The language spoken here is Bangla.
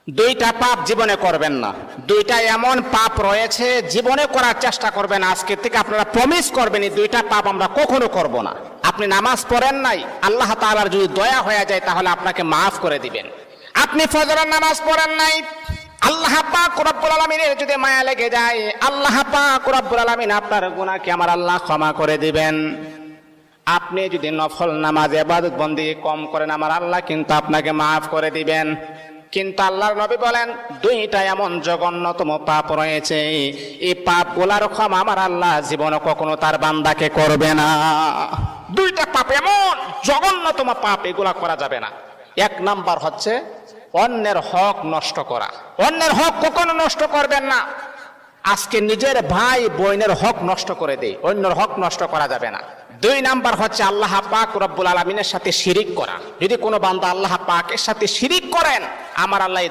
দুইটা পাপ জীবনে করবেন না। দুইটা এমন পাপ রয়েছে জীবনে করার চেষ্টা করবেন, আজকে থেকে আপনারা প্রমিস করবেন এই দুইটা পাপ আমরা কখনো করব না। আপনি নামাজ পড়েন নাই, আল্লাহ তাআলার যদি দয়া হয়ে যায় তাহলে আপনাকে মাফ করে দিবেন। আপনি ফজরের নামাজ পড়েন নাই, আল্লাহ পাক রব্বুল আলামিনের যদি মায়া লেগে যায়, আল্লাহ পাক রব্বুল আলামিন আপনার গুনাহকে আমার আল্লাহ ক্ষমা করে দিবেন। আপনি যদি নফল নামাজ ইবাদত বন্দেগী কম করেন, আমার আল্লাহ কিন্তু আপনাকে মাফ করে দিবেন। কিন্তু আল্লাহর নবী বলেন দুইটা এমন জঘন্যতম পাপ রয়েছে, এই পাপগুলার ক্ষমা আমার আল্লাহ জীবনে কখনো তার বান্দাকে করবে না। দুইটা পাপ এমন জঘন্যতম পাপ, এগুলা করা যাবে না। এক নাম্বার হচ্ছে অন্যের হক নষ্ট করা। অন্যের হক কখনো নষ্ট করবেন না। আজকে নিজের ভাই বোনের হক নষ্ট করে দেয়, অন্যের হক নষ্ট করা যাবে না। দুই নাম্বার হচ্ছে আল্লাহ পাক রব্বুল আলামিনের সাথে শিরিক করা। যদি কোনো বান্দা আল্লাহ পাকের সাথে শিরিক করেন, আমার আল্লাহ